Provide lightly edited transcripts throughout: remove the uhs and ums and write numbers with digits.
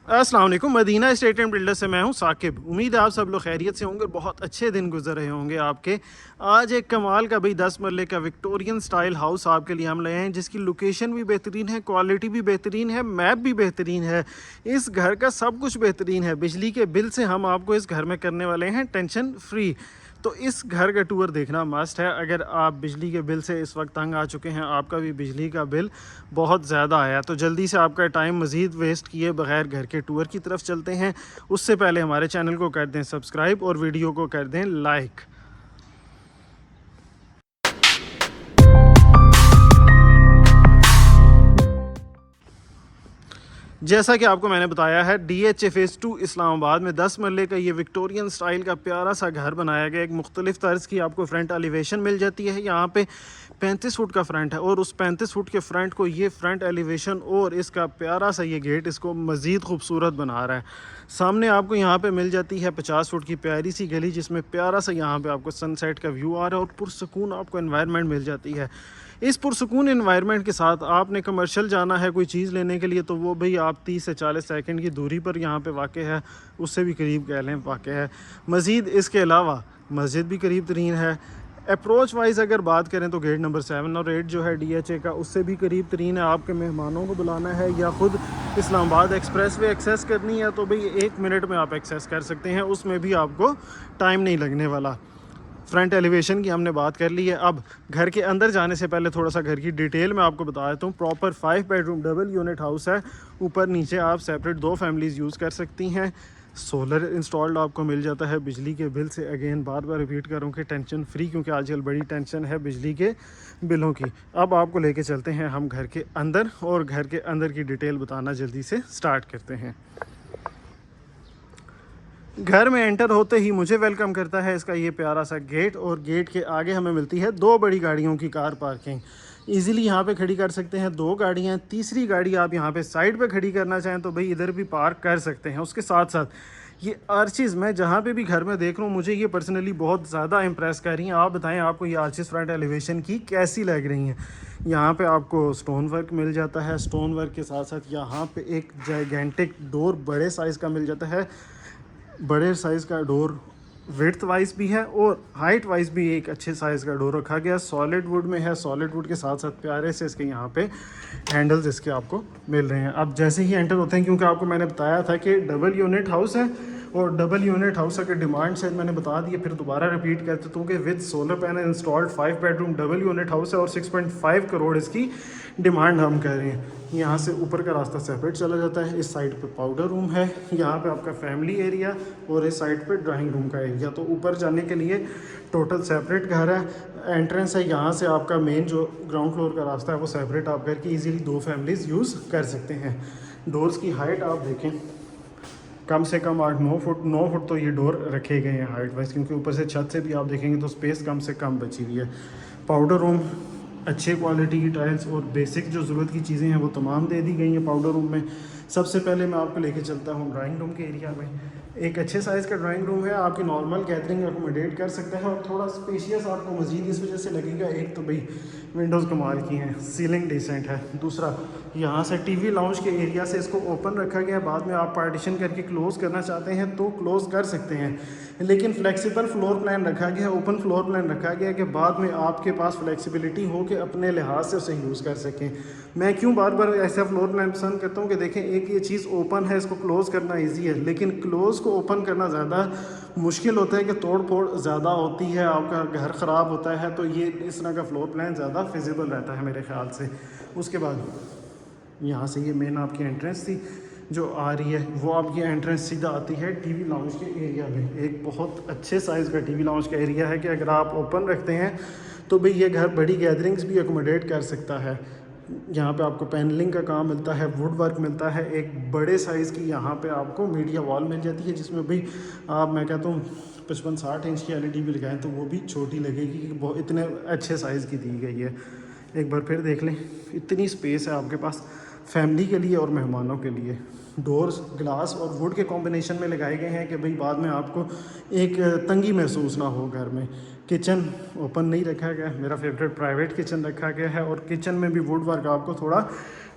अस्सलाम वालेकुम। Medina estate and builder से मैं हूं साकिब। उम्मीद है आप सब लोग खैरियत से होंगे, बहुत अच्छे दिन गुजर रहे होंगे आपके। आज एक कमाल का भाई 10 मरले का विक्टोरियन स्टाइल हाउस आपके लिए हम लाए हैं, जिसकी लोकेशन भी बेहतरीन है, क्वालिटी भी बेहतरीन है, मैप भी बेहतरीन है। इस घर का सब कुछ बेहतरीन है। बिजली के बिल से हम आपको इस घर में करने वाले हैं टेंशन फ्री। तो इस घर का टूर देखना मस्ट है। अगर आप बिजली के बिल से इस वक्त तंग आ चुके हैं, आपका भी बिजली का बिल बहुत ज़्यादा आया, तो जल्दी से आपका टाइम मज़ीद वेस्ट किए बगैर घर के टूर की तरफ चलते हैं। उससे पहले हमारे चैनल को कर दें सब्सक्राइब और वीडियो को कर दें लाइक। जैसा कि आपको मैंने बताया है, DHA फेज़ 2 इस्लामाबाद में 10 मरले का ये विक्टोरियन स्टाइल का प्यारा सा घर बनाया गया। एक मुख्तलिफ तर्ज की आपको फ्रंट एलिवेशन मिल जाती है। यहाँ पे 35 फुट का फ्रंट है और उस 35 फुट के फ्रंट को ये फ्रंट एलिवेशन और इसका प्यारा सा ये गेट इसको मज़ीद खूबसूरत बना रहा है। सामने आपको यहाँ पे मिल जाती है 50 फुट की प्यारी सी गली, जिसमें प्यारा सा यहाँ पे आपको सनसेट का व्यू आ रहा है और पुरसकून आपको एनवायरनमेंट मिल जाती है। इस पुरसकून एनवायरनमेंट के साथ आपने कमर्शियल जाना है कोई चीज़ लेने के लिए, तो वो भाई आप 30 से 40 सेकंड की दूरी पर यहाँ पे वाक़ है, उससे भी करीब कह लें वाक़ है। मज़ीद इसके अलावा मस्जिद भी करीब तरीन है। अप्रोच वाइज अगर बात करें तो गेट नंबर 7 और 8 जो है DHA का, उससे भी करीब तरीन है। आपके मेहमानों को बुलाना है या ख़ुद इस्लामाबाद एक्सप्रेस वे एक्सेस करनी है तो भाई 1 मिनट में आप एक्सेस कर सकते हैं, उसमें भी आपको टाइम नहीं लगने वाला। फ्रंट एलिवेशन की हमने बात कर ली है। अब घर के अंदर जाने से पहले थोड़ा सा घर की डिटेल में आपको बता देता हूँ। Proper 5 bedroom double unit house है। ऊपर नीचे आप सेपरेट 2 फैमिलीज़ यूज़ कर सकती हैं। सोलर इंस्टॉल्ड आपको मिल जाता है। बिजली के बिल से अगेन बार बार रिपीट करूँ कि टेंशन फ्री, क्योंकि आजकल बड़ी टेंशन है बिजली के बिलों की। अब आपको लेके चलते हैं हम घर के अंदर और घर के अंदर की डिटेल बताना जल्दी से स्टार्ट करते हैं। घर में एंटर होते ही मुझे वेलकम करता है इसका ये प्यारा सा गेट, और गेट के आगे हमें मिलती है 2 बड़ी गाड़ियों की कार पार्किंग। इजीली यहाँ पे खड़ी कर सकते हैं 2 गाड़ियाँ। तीसरी गाड़ी आप यहाँ पे साइड पे खड़ी करना चाहें तो भाई इधर भी पार्क कर सकते हैं। उसके साथ साथ ये आर्चिज़ मैं जहाँ पे भी घर में देख रहा हूँ, मुझे ये पर्सनली बहुत ज़्यादा इम्प्रेस कर रही हैं। आप बताएं आपको ये आर्चिज़ फ्रंट एलिवेशन की कैसी लग रही हैं। यहाँ पे आपको स्टोन वर्क मिल जाता है। स्टोन वर्क के साथ साथ यहाँ पे एक जाइगेंटिक डोर बड़े साइज़ का मिल जाता है। बड़े साइज़ का डोर विड्थ वाइज भी है और हाइट वाइज भी एक अच्छे साइज़ का डोर रखा गया। सॉलिड वुड में है। सॉलिड वुड के साथ साथ प्यारे से इसके यहाँ पे हैंडल्स इसके आपको मिल रहे हैं। अब जैसे ही एंटर होते हैं, क्योंकि आपको मैंने बताया था कि डबल यूनिट हाउस है, और डबल यूनिट हाउस का डिमांड शायद मैंने बता दिया, फिर दोबारा रिपीट कर देता हूँ कि with solar panel installed 5 bedroom double unit house है और 6.5 करोड़ इसकी डिमांड हम कर रहे हैं। यहाँ से ऊपर का रास्ता सेपरेट चला जाता है। इस साइड पे पाउडर रूम है, यहाँ पे आपका फैमिली एरिया, और इस साइड पे ड्राइंग रूम का एरिया। तो ऊपर जाने के लिए टोटल सेपरेट घर है। एंट्रेंस है यहाँ से। आपका मेन जो ग्राउंड फ्लोर का रास्ता है वो सेपरेट आप करके इजीली 2 फैमिलीज़ यूज़ कर सकते हैं। डोर्स की हाइट आप देखें, कम से कम 9 फुट तो ये डोर रखे गए हैं हाइट वाइज, क्योंकि ऊपर से छत से भी आप देखेंगे तो स्पेस कम से कम बची हुई है। पाउडर रूम अच्छे क्वालिटी की टाइल्स और बेसिक जो ज़रूरत की चीज़ें हैं वो तमाम दे दी गई हैं पाउडर रूम में। सबसे पहले मैं आपको लेके चलता हूँ ड्राइंग रूम के एरिया में। एक अच्छे साइज़ का ड्राइंग रूम है, आपकी नॉर्मल गैदरिंग अकोमोडेट कर सकता है और थोड़ा स्पेशियस आपको मज़ीद इस वजह से लगेगा। एक तो भाई विंडोज़ कमाल की हैं, सीलिंग डिसेंट है। दूसरा, यहाँ से टीवी लाउंज के एरिया से इसको ओपन रखा गया। बाद में आप पार्टीशन करके क्लोज़ करना चाहते हैं तो क्लोज़ कर सकते हैं, लेकिन फ्लेक्सिबल फ्लोर प्लान रखा गया है, ओपन फ्लोर प्लान रखा गया है कि बाद में आपके पास फ्लेक्सिबिलिटी हो कि अपने लिहाज से उसे यूज़ कर सकें। मैं क्यों बार बार ऐसा फ्लोर प्लान पसंद करता हूँ कि देखें, एक ये चीज़ ओपन है, इसको क्लोज़ करना ईजी है, लेकिन क्लोज़ को ओपन करना ज़्यादा मुश्किल होता है कि तोड़ फोड़ ज़्यादा होती है, आपका घर ख़राब होता है। तो ये इस तरह का फ्लोर प्लान ज़्यादा फिजिबल रहता है मेरे ख्याल से। उसके बाद यहाँ से ये मेन आपकी एंट्रेंस थी जो आ रही है, वो आपकी एंट्रेंस सीधा आती है टीवी लाउंज के एरिया में। एक बहुत अच्छे साइज़ का टीवी लाउंज का एरिया है कि अगर आप ओपन रखते हैं तो भाई ये घर बड़ी गैदरिंग्स भी अकोमोडेट कर सकता है। यहाँ पे आपको पैनलिंग का काम मिलता है, वुड वर्क मिलता है। एक बड़े साइज़ की यहाँ पे आपको मीडिया वॉल मिल जाती है, जिसमें भाई आप, मैं कहता हूँ 55-60 इंच की LED भी लगाएं तो वो भी छोटी लगेगी, कि बहुत इतने अच्छे साइज़ की दी गई है। एक बार फिर देख लें, इतनी स्पेस है आपके पास फैमिली के लिए और मेहमानों के लिए। डोर्स ग्लास और वुड के कॉम्बिनेशन में लगाए गए हैं कि भाई बाद में आपको एक तंगी महसूस ना हो घर में। किचन ओपन नहीं रखा गया, मेरा फेवरेट प्राइवेट किचन रखा गया है, और किचन में भी वुड वर्क आपको थोड़ा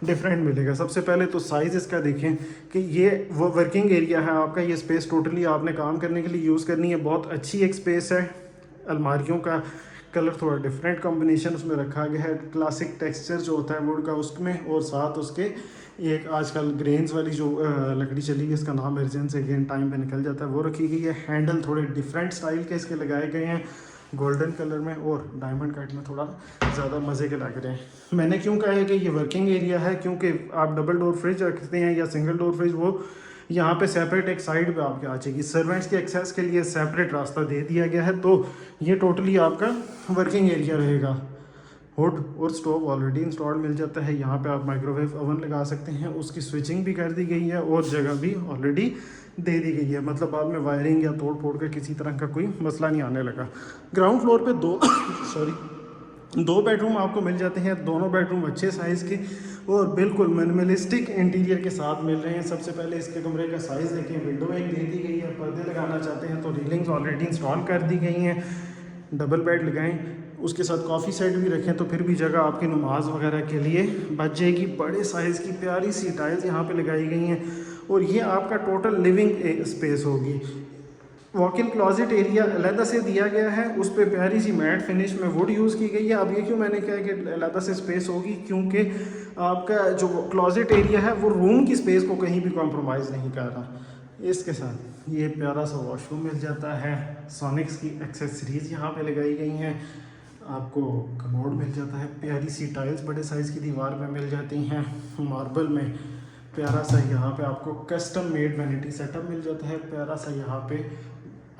डिफरेंट मिलेगा। सबसे पहले तो साइज़ इसका देखें कि ये वो वर्किंग एरिया है आपका, ये स्पेस टोटली आपने काम करने के लिए यूज़ करनी है। बहुत अच्छी एक स्पेस है। अलमारियों का कलर थोड़ा डिफरेंट कॉम्बिनेशन उसमें रखा गया है, क्लासिक टेक्सचर जो होता है वुड का उसमें, और साथ उसके एक आजकल ग्रेन्स वाली जो लकड़ी चली गई, इसका नाम एर्जेंस अगेन टाइम पे निकल जाता है, वो रखी गई है। हैंडल थोड़े डिफरेंट स्टाइल के इसके लगाए गए हैं, गोल्डन कलर में और डायमंड कट में, थोड़ा ज़्यादा मज़े के लग रहे हैं। मैंने क्यों कहा है कि ये वर्किंग एरिया है, क्योंकि आप डबल डोर फ्रिज रखते हैं या सिंगल डोर फ्रिज, वो यहाँ पे सेपरेट एक साइड पे आपके आ जाएगी। सर्वेंट्स के एक्सेस के लिए सेपरेट रास्ता दे दिया गया है, तो ये टोटली आपका वर्किंग एरिया रहेगा। हुड और स्टोव ऑलरेडी इंस्टॉल मिल जाता है। यहाँ पे आप माइक्रोवेव ओवन लगा सकते हैं, उसकी स्विचिंग भी कर दी गई है और जगह भी ऑलरेडी दे दी गई है, मतलब बाद में वायरिंग या तोड़ फोड़ का किसी तरह का कोई मसला नहीं आने लगा। ग्राउंड फ्लोर पे दो बेडरूम आपको मिल जाते हैं, दोनों बेडरूम अच्छे साइज़ के और बिल्कुल मिनिमलिस्टिक इंटीरियर के साथ मिल रहे हैं। सबसे पहले इसके कमरे का साइज़ देखें, विंडो एक दे दी गई है, पर्दे लगाना चाहते हैं तो रीलिंग्स ऑलरेडी इंस्टॉल कर दी गई हैं, डबल बेड लगाएं, उसके साथ कॉफ़ी सेट भी रखें तो फिर भी जगह आपकी नमाज वगैरह के लिए बच जाएगी। बड़े साइज़ की प्यारी सी टाइल्स यहाँ पे लगाई गई हैं और ये आपका टोटल लिविंग स्पेस होगी। वॉक इन क्लॉजेट एरिया अलहदा से दिया गया है, उस पर प्यारी सी मैट फिनिश में वुड यूज़ की गई है। अब ये क्यों मैंने कहा कि अलहदा से स्पेस होगी, क्योंकि आपका जो क्लॉजेट एरिया है वो रूम की स्पेस को कहीं भी कॉम्प्रोमाइज़ नहीं कर रहा। इसके साथ ये प्यारा सा वॉशरूम मिल जाता है, सोनिक्स की एक्सेसरीज़ यहाँ पे लगाई गई हैं, आपको कमोड मिल जाता है, प्यारी सी टाइल्स बड़े साइज़ की दीवार में मिल जाती हैं, मार्बल में प्यारा सा यहाँ पे आपको कस्टम मेड वैनिटी सेटअप मिल जाता है, प्यारा सा यहाँ पे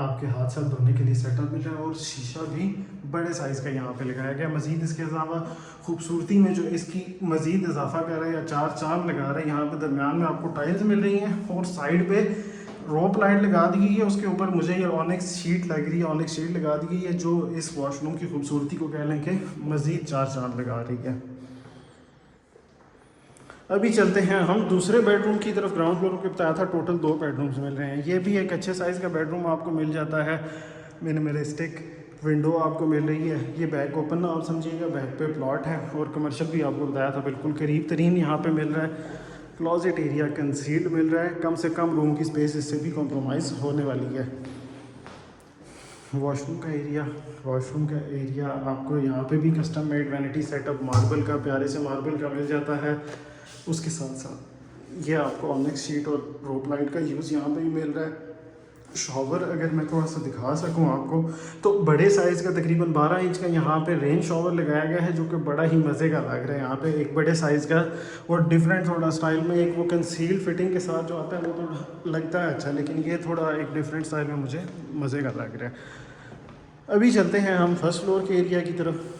आपके हाथ साथ धोने के लिए सेटअप मिल रहा है और शीशा भी बड़े साइज़ का यहाँ पे लगाया गया। मज़ीद इसके अलावा खूबसूरती में जो इसकी मज़ीद इजाफा कर रहा है या चार चांद लगा रहा है, यहाँ पे दरमियान में आपको टाइल्स मिल रही हैं और साइड पे रोप लाइट लगा दी गई है। उसके ऊपर मुझे ये ऑनिक्स शीट लग रही है, ऑनिक्स शीट लगा दी गई है जो इस वॉशरूम की खूबसूरती को कह लें कि मज़ीद चार चांद लगा रही है। अभी चलते हैं हम दूसरे बेडरूम की तरफ। ग्राउंड फ्लोर पे बताया था टोटल 2 बेडरूम्स मिल रहे हैं, ये भी एक अच्छे साइज़ का बेडरूम आपको मिल जाता है। मिनिमलिस्टिक विंडो आपको मिल रही है, ये बैक ओपन आप समझिएगा, बैक पे प्लॉट है और कमर्शियल भी आपको बताया था बिल्कुल करीब तरीन यहाँ पे मिल रहा है। क्लॉजेट एरिया कंसील्ड मिल रहा है, कम से कम रूम की स्पेस इससे भी कॉम्प्रोमाइज़ होने वाली है। वॉशरूम का एरिया आपको यहाँ पे भी custom made vanity setup marble का, प्यारे से मार्बल का मिल जाता है। उसके साथ साथ ये आपको ऑनिक्स शीट और रोप लाइट का यूज़ यहाँ पे भी मिल रहा है। शॉवर अगर मैं थोड़ा सा दिखा सकूँ आपको तो बड़े साइज़ का तकरीबन 12 इंच का यहाँ पे रेन शॉवर लगाया गया है जो कि बड़ा ही मज़े का लग रहा है। यहाँ पे एक बड़े साइज़ का और डिफरेंट थोड़ा स्टाइल में, एक वो कंसील फिटिंग के साथ जो आता है वो तो लगता है अच्छा, लेकिन ये थोड़ा एक डिफरेंट स्टाइल में मुझे मज़े का लग रहा है। अभी चलते हैं हम फर्स्ट फ्लोर के एरिया की तरफ।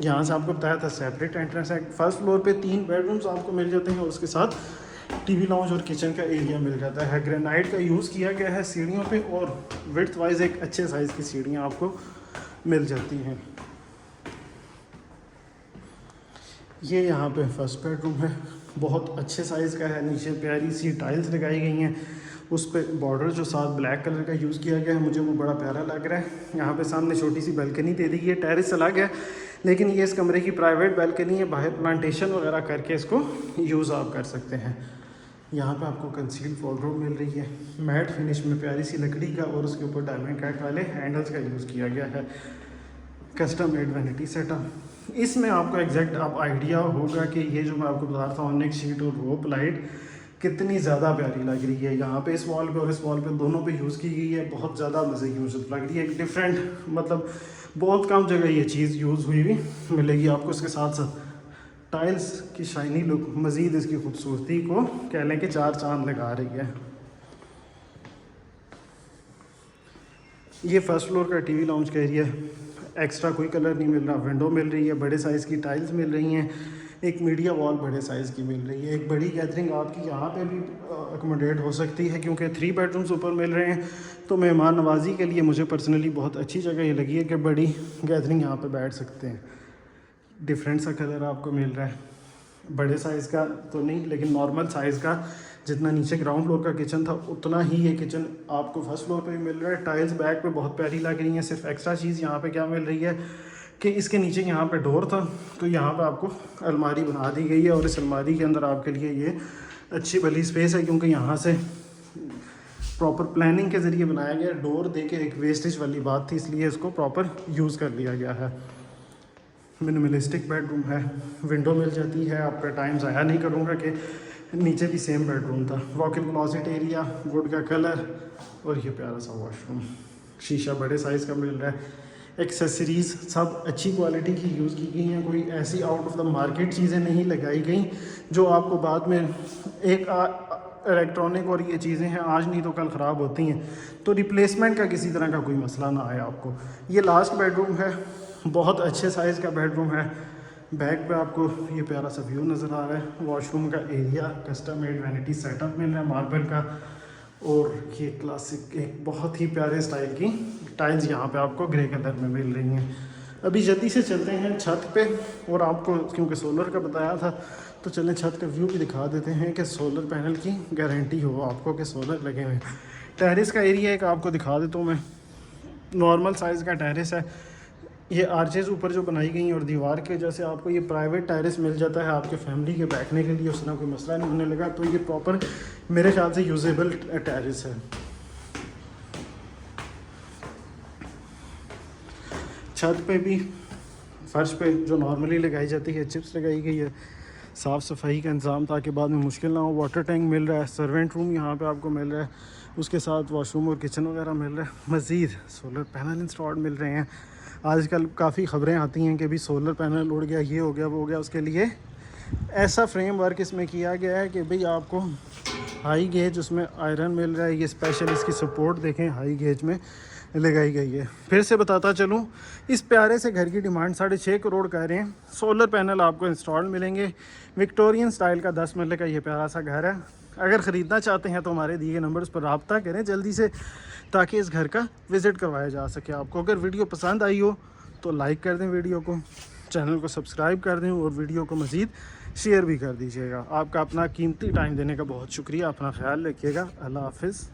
यहाँ से आपको बताया था सेपरेट एंट्रेंस है। फर्स्ट फ्लोर पे 3 बेडरूम्स आपको मिल जाते हैं, उसके साथ टीवी लाउंज और किचन का एरिया मिल जाता है। ग्रेनाइट का यूज़ किया गया है सीढ़ियों पे और विड्थ वाइज एक अच्छे साइज़ की सीढ़ियाँ आपको मिल जाती हैं। ये यहाँ पे फर्स्ट बेडरूम है, बहुत अच्छे साइज़ का है, नीचे प्यारी सी टाइल्स लगाई गई हैं, उस पर बॉर्डर जो साथ ब्लैक कलर का यूज़ किया गया है, मुझे वो बड़ा प्यारा लग रहा है। यहाँ पे सामने छोटी सी बालकनी दे दी गई है, टेरेस अलग है लेकिन ये इस कमरे की प्राइवेट बालकनी है, बाहर प्लांटेशन वगैरह करके इसको यूज़ आप कर सकते हैं। यहाँ पे आपको कंसील्ड वॉलरोब मिल रही है, मैट फिनिश में प्यारी सी लकड़ी का और उसके ऊपर डायमंड कट वाले हैंडल्स का यूज़ किया गया है। कस्टम मेड वैनिटी सेटअप, इसमें आपको एग्जैक्ट आप आइडिया होगा कि ये जो मैं आपको बता रहा था ऑनिक्स शीट और रोप लाइट कितनी ज़्यादा प्यारी लग रही है। यहाँ पे इस वॉल पे और इस वॉल पे दोनों पे यूज़ की गई है, बहुत ज़्यादा मज़े की मुझे लग रही है। एक डिफरेंट मतलब बहुत कम जगह ये चीज़ यूज़ हुई हुई मिलेगी आपको। इसके साथ साथ टाइल्स की शाइनी लुक मज़ीद इसकी खूबसूरती को कह लें कि चार चांद लगा रही है। ये फर्स्ट फ्लोर का टीवी लाउंज का एरिया, एक्स्ट्रा कोई कलर नहीं मिल रहा, विंडो मिल रही है, बड़े साइज़ की टाइल्स मिल रही हैं, एक मीडिया वॉल बड़े साइज़ की मिल रही है। एक बड़ी गैदरिंग आपकी यहाँ पे भी अकोमोडेट हो सकती है क्योंकि 3 बेडरूम्स ऊपर मिल रहे हैं, तो मेहमान नवाजी के लिए मुझे पर्सनली बहुत अच्छी जगह ये लगी है कि बड़ी गैदरिंग यहाँ पे बैठ सकते हैं। डिफरेंट सा कलर आपको मिल रहा है, बड़े साइज़ का तो नहीं लेकिन नॉर्मल साइज़ का, जितना नीचे ग्राउंड फ्लोर का किचन था उतना ही ये किचन आपको फर्स्ट फ्लोर पे भी मिल रहा है। टाइल्स बैक पे बहुत प्यारी लग रही हैं। सिर्फ एक्स्ट्रा चीज़ यहाँ पे क्या मिल रही है, कि इसके नीचे यहाँ पे डोर था, तो यहाँ पे आपको अलमारी बना दी गई है और इस अलमारी के अंदर आपके लिए ये अच्छी भली स्पेस है, क्योंकि यहाँ से प्रॉपर प्लानिंग के ज़रिए बनाया गया। डोर देके एक वेस्टेज वाली बात थी, इसलिए इसको प्रॉपर यूज़ कर लिया गया है। मिनिमलिस्टिक बेडरूम है, विंडो मिल जाती है। आपका टाइम ज़ाया नहीं करूँगा कि नीचे भी सेम बेडरूम था। वॉक-इन क्लॉजेट एरिया, वुड का कलर और ये प्यारा सा वॉशरूम, शीशा बड़े साइज़ का मिल रहा है। एक्सेसरीज़ सब अच्छी क्वालिटी की यूज़ की गई हैं, कोई ऐसी आउट ऑफ द मार्केट चीज़ें नहीं लगाई गई जो आपको बाद में एक इलेक्ट्रॉनिक और ये चीज़ें हैं आज नहीं तो कल ख़राब होती हैं, तो रिप्लेसमेंट का किसी तरह का कोई मसला ना आए आपको। ये लास्ट बेडरूम है, बहुत अच्छे साइज़ का बेडरूम है। बैक पे आपको ये प्यारा सा व्यू नज़र आ रहा है। वॉशरूम का area custom made vanity setup मिल रहा है मार्बल का, और ये क्लासिक एक बहुत ही प्यारे स्टाइल की टाइल्स यहाँ पे आपको ग्रे कलर में मिल रही हैं। अभी जल्दी से चलते हैं छत पे, और आपको क्योंकि सोलर का बताया था तो चलें छत का व्यू भी दिखा देते हैं कि सोलर पैनल की गारंटी हो आपको कि सोलर लगे हुए हैं। टेरेस का एरिया एक आपको दिखा देता हूँ मैं। नॉर्मल साइज़ का टेरेस है। ये आर्चेज़ ऊपर जो बनाई गई हैं और दीवार के वजह से आपको ये प्राइवेट टेरेस मिल जाता है आपके फैमिली के बैठने के लिए, उसमें कोई मसला नहीं होने लगा। तो ये प्रॉपर मेरे ख्याल से यूजेबल टेरेस है। छत पे भी फर्श पे जो नॉर्मली लगाई जाती है चिप्स लगाई गई है। साफ़ सफाई का इंतज़ाम ताकि बाद में मुश्किल ना हो। वाटर टैंक मिल रहा है, सर्वेंट रूम यहाँ पे आपको मिल रहा है, उसके साथ वॉशरूम और किचन वगैरह मिल रहा है। मज़ीद सोलर पैनल इंस्टॉल मिल रहे हैं। आजकल काफ़ी ख़बरें आती हैं कि भी सोलर पैनल उड़ गया, ये हो गया, वो हो गया। उसके लिए ऐसा फ्रेम वर्क इसमें किया गया है कि भाई आपको हाई गेज उसमें आयरन मिल रहा है। ये स्पेशल इसकी सपोर्ट देखें हाई गेज में लगाई गई है। फिर से बताता चलूँ, इस प्यारे से घर की डिमांड 6.5 करोड़ कह रहे हैं। सोलर पैनल आपको इंस्टॉल मिलेंगे। विक्टोरियन स्टाइल का 10 मरले का ये प्यारा सा घर है। अगर ख़रीदना चाहते हैं तो हमारे दिए गए नंबर्स पर रब्ता करें जल्दी से, ताकि इस घर का विज़िट करवाया जा सके आपको। अगर वीडियो पसंद आई हो तो लाइक कर दें वीडियो को, चैनल को सब्सक्राइब कर दें और वीडियो को मज़ीद शेयर भी कर दीजिएगा। आपका अपना कीमती टाइम देने का बहुत शुक्रिया। अपना ख्याल रखिएगा। अल्लाह हाफ़िज़।